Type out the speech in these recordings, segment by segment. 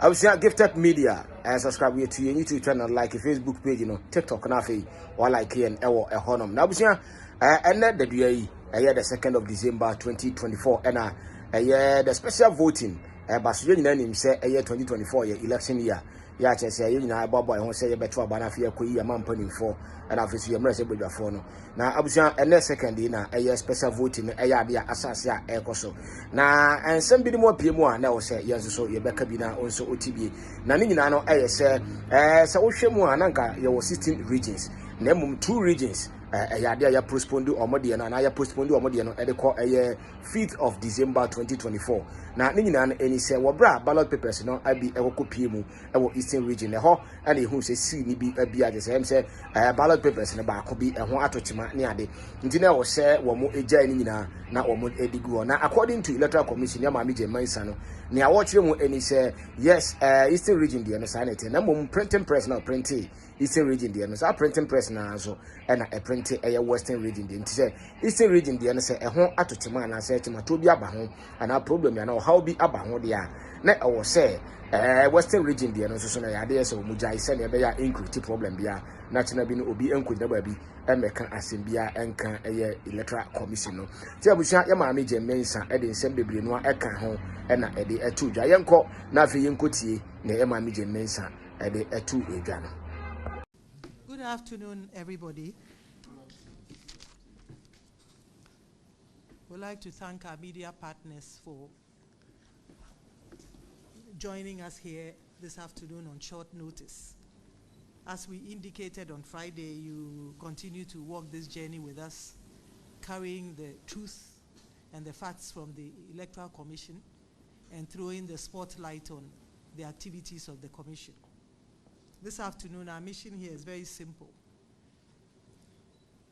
I will say Gifted Media and subscribe to your YouTube channel, like a Facebook page, TikTok na or like here and a honum. Now we say and the day the 2nd of December 2024 and the special voting but you name say 2024 election year. Yeah, say you know about boy who say you better banafia koi a man penny for and obviously your message with your phone. Now abusia and second dinner a special voting a yabia asasia ekoso. Na and somebody more PM1 now say yes so you beka bina also OTB. Na nina no say sa wohwemu ananka your 16 regions. Nemum 2 regions ya postponed omode na ya postponed omode no e de call 5th of December 2024 na nyina no eni se wobra ballot papers no abi ekokopie mu e Eastern region ho and ehu se si ni bi abi age se ballot papers no ba ko bi ho atochima ne ade nti na wo se wo mo eja ni nyina na wo mo edigu na according to Electoral Commission ya ma meje mansa no ne a wo kire mu eni se yes Eastern region de no sanete na mo printing press na printing Eastern region de no sa printing press na so e na e printing Western region de nti se Eastern region de no se ho atochima na se timato bi aba ho ana problem ya na how bi aba ho de a na e wo se Western region de no so na ya de se o mujai se na be ya include problem bia na chena bi no obi enkuda ba bi emeka asembia enka Electoral Commission no ti abusha ya ma meje mensa e de nsem bebre no eka ho e na e de etu dwa yenko na afi yenkotie na ya ma meje mensa e de etu edwa no. Good afternoon, everybody. We'd like to thank our media partners for joining us here this afternoon on short notice. As we indicated on Friday, you continue to walk this journey with us, carrying the truth and the facts from the Electoral Commission and throwing the spotlight on the activities of the Commission. This afternoon, our mission here is very simple.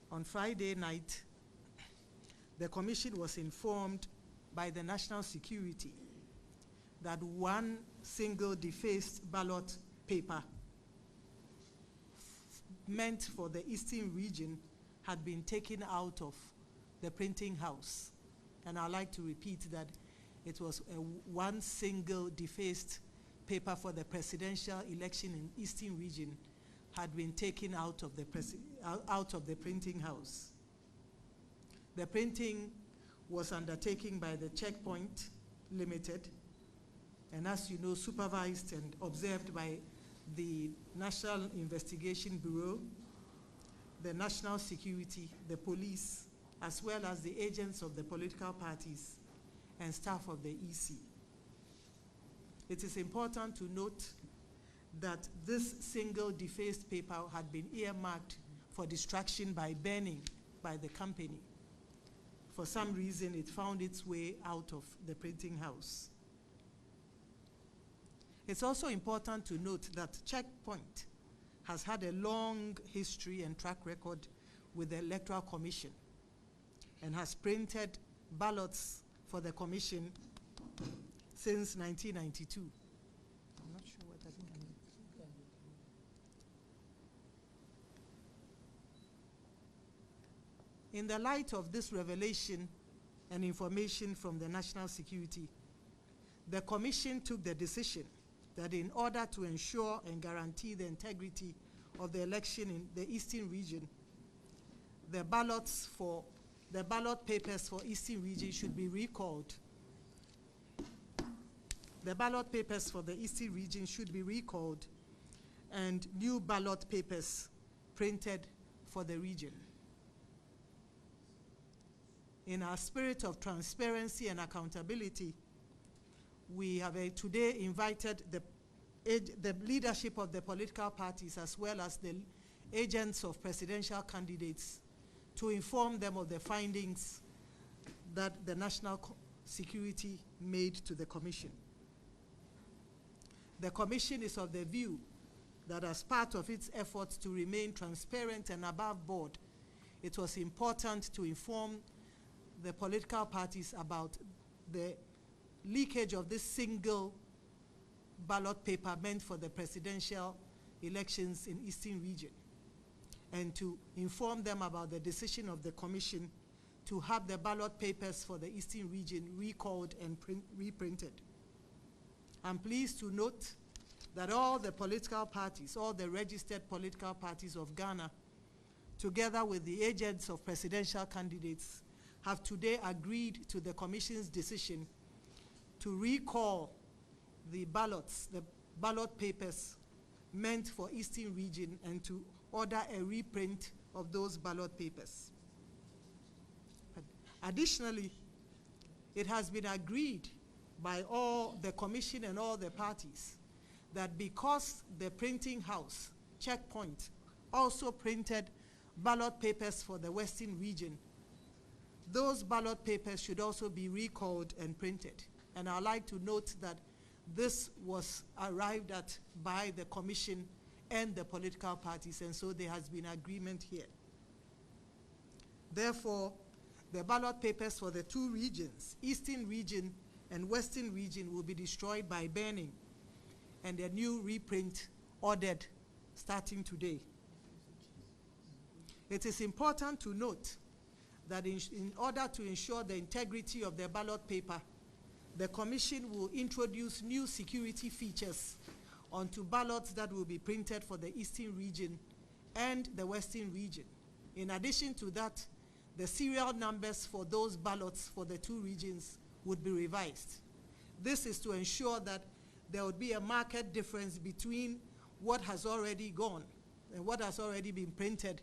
On Friday night, the Commission was informed by the National Security that one single defaced ballot paper meant for the Eastern region had been taken out of the printing house. And I'd like to repeat that it was one single defaced paper for the presidential election in Eastern region had been taken out of the printing house. The printing was undertaken by the Checkpoint Limited, and as you know, supervised and observed by the National Investigation Bureau, the National Security, the police, as well as the agents of the political parties and staff of the EC. It is important to note that this single defaced paper had been earmarked for destruction by burning by the company. For some reason, it found its way out of the printing house. It's also important to note that Checkpoint has had a long history and track record with the Electoral Commission and has printed ballots for the Commission since 1992. I'm not sure what that means. In the light of this revelation and information from the National Security, the Commission took the decision that in order to ensure and guarantee the integrity of the election in the Eastern region, the ballot papers for Eastern region should be recalled. The ballot papers for the Eastern region should be recalled and new ballot papers printed for the region. In our spirit of transparency and accountability, we have today invited the leadership of the political parties as well as the agents of presidential candidates to inform them of the findings that the National Security made to the Commission. The Commission is of the view that as part of its efforts to remain transparent and above board, it was important to inform the political parties about the leakage of this single ballot paper meant for the presidential elections in Eastern region, and to inform them about the decision of the Commission to have the ballot papers for the Eastern region recalled and reprinted. I'm pleased to note that all the political parties, all the registered political parties of Ghana, together with the agents of presidential candidates, have today agreed to the Commission's decision to recall the ballots, the ballot papers meant for Eastern Region, and to order a reprint of those ballot papers. Additionally, it has been agreed by all the Commission and all the parties that because the printing house, Checkpoint, also printed ballot papers for the Western Region, those ballot papers should also be recalled and printed. And I'd like to note that this was arrived at by the Commission and the political parties, and so there has been agreement here. Therefore, the ballot papers for the two regions, Eastern Region and Western Region, will be destroyed by burning, and a new reprint ordered starting today. It is important to note that in order to ensure the integrity of the ballot paper, the Commission will introduce new security features onto ballots that will be printed for the Eastern Region and the Western Region. In addition to that, the serial numbers for those ballots for the two regions would be revised. This is to ensure that there would be a marked difference between what has already gone and what has already been printed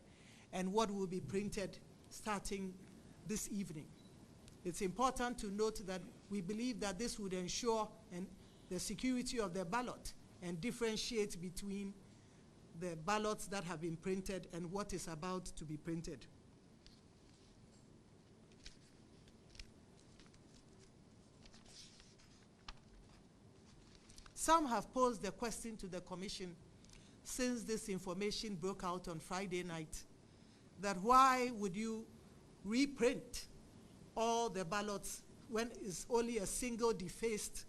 and what will be printed starting this evening. It's important to note that we believe that this would ensure the security of the ballot and differentiate between the ballots that have been printed and what is about to be printed. Some have posed the question to the Commission since this information broke out on Friday night, that why would you reprint all the ballots when it's only a single defaced,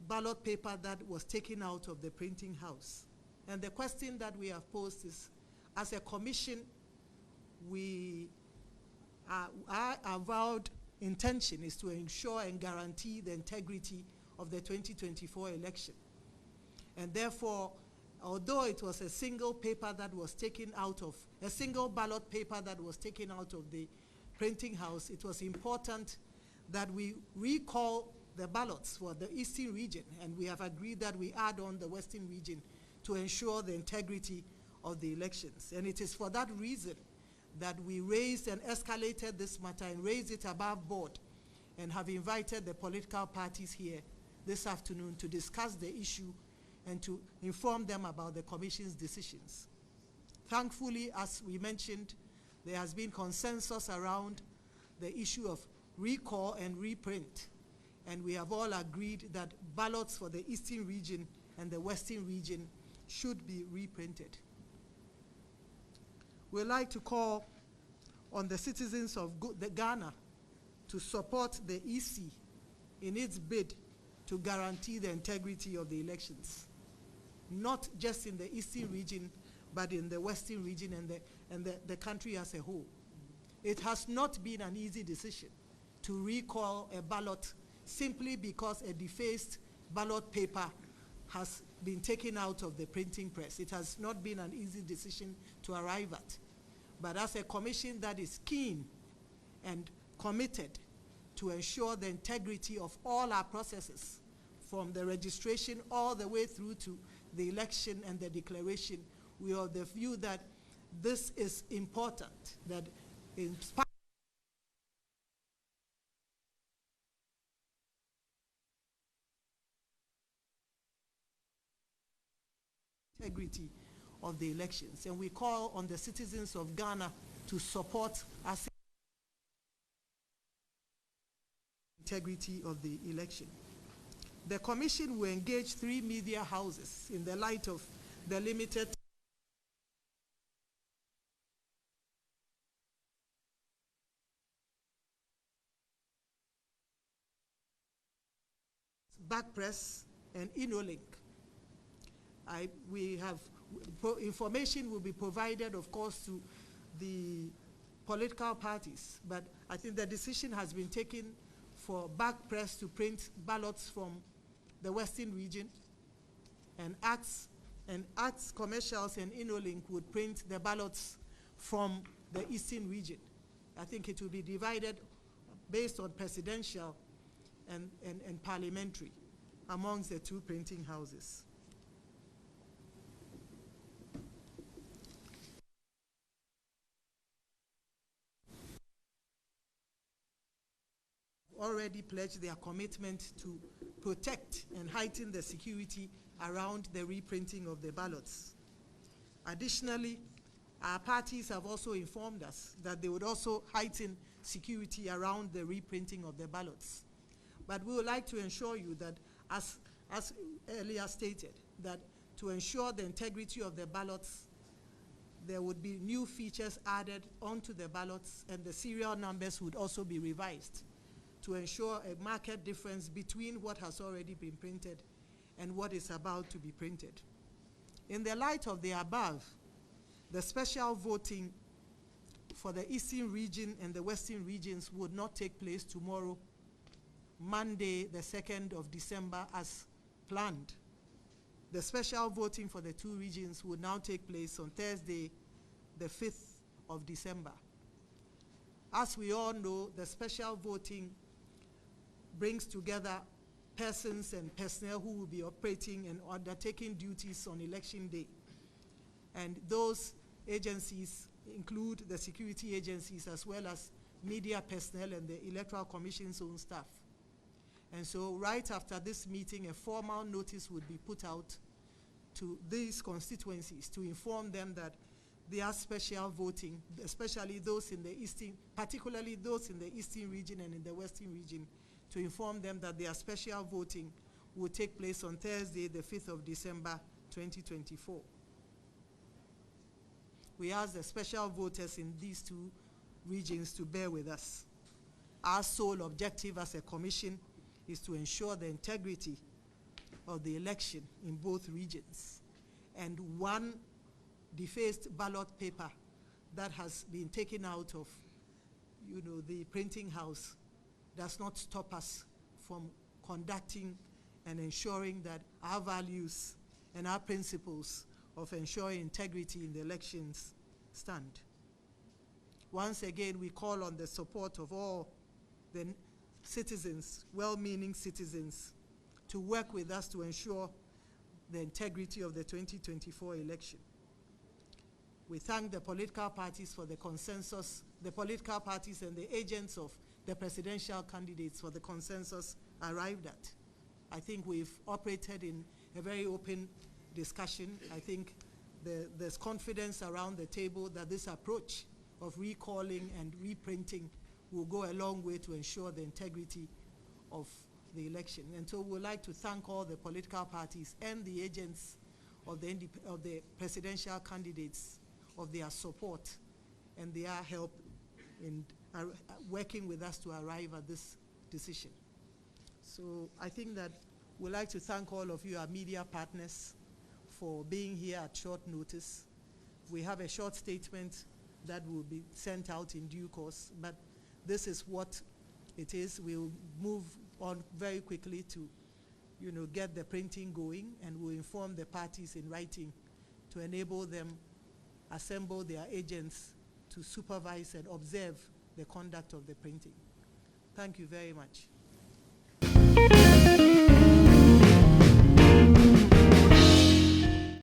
ballot paper that was taken out of the printing house? And the question that we have posed is, as a Commission, our avowed intention is to ensure and guarantee the integrity of the 2024 election. And therefore, although it was a single paper that was taken out of, a single ballot paper that was taken out of the printing house, it was important that we recall the ballots for the Eastern Region, and we have agreed that we add on the Western Region to ensure the integrity of the elections. And it is for that reason that we raised and escalated this matter and raised it above board, and have invited the political parties here this afternoon to discuss the issue and to inform them about the Commission's decisions. Thankfully, as we mentioned, there has been consensus around the issue of recall and reprint, and we have all agreed that ballots for the Eastern Region and the Western Region should be reprinted. We'd like to call on the citizens of Ghana to support the EC in its bid to guarantee the integrity of the elections, not just in the Eastern Region, but in the Western Region and the country as a whole. It has not been an easy decision to recall a ballot simply because a defaced ballot paper has been taken out of the printing press. It has not been an easy decision to arrive at. But as a Commission that is keen and committed to ensure the integrity of all our processes, from the registration all the way through to the election and the declaration, we are of the view that this is important, that in spite integrity of the elections. And we call on the citizens of Ghana to support us integrity of the election. The Commission will engage 3 media houses in the light of the limited back press and InnoLink. Information will be provided, of course, to the political parties, but I think the decision has been taken for back press to print ballots from the Western region, and Arts Commercials and InnoLink would print the ballots from the Eastern region. I think it will be divided based on presidential and parliamentary amongst the two printing houses. Already pledged their commitment to protect and heighten the security around the reprinting of the ballots. Additionally, our parties have also informed us that they would also heighten security around the reprinting of the ballots. But we would like to ensure you that, as earlier stated, that to ensure the integrity of the ballots, there would be new features added onto the ballots, and the serial numbers would also be revised to ensure a marked difference between what has already been printed and what is about to be printed. In the light of the above, the special voting for the Eastern region and the Western regions would not take place tomorrow, Monday, the 2nd of December, as planned. The special voting for the two regions would now take place on Thursday, the 5th of December. As we all know, the special voting brings together persons and personnel who will be operating and undertaking duties on election day. And those agencies include the security agencies as well as media personnel and the Electoral Commission's own staff. And so right after this meeting, a formal notice would be put out to these constituencies to inform them that their special voting, especially those in the Eastern, particularly those in the Eastern region and in the Western region, to inform them that their special voting will take place on Thursday, the 5th of December, 2024. We ask the special voters in these two regions to bear with us. Our sole objective as a commission is to ensure the integrity of the election in both regions. And one defaced ballot paper that has been taken out of, the printing house does not stop us from conducting and ensuring that our values and our principles of ensuring integrity in the elections stand. Once again, we call on the support of all the citizens, well-meaning citizens, to work with us to ensure the integrity of the 2024 election. We thank the political parties for the consensus, the political parties and the agents of the presidential candidates for the consensus arrived at. I think we've operated in a very open discussion. I think there's confidence around the table that this approach of recalling and reprinting will go a long way to ensure the integrity of the election. And so we'd like to thank all the political parties and the agents of the presidential candidates of their support and their help in working with us to arrive at this decision. So I think that we'd like to thank all of you, our media partners, for being here at short notice. We have a short statement that will be sent out in due course, but this is what it is. We'll move on very quickly to, get the printing going, and we'll inform the parties in writing to enable them assemble their agents to supervise and observe the conduct of the printing. Thank you very much.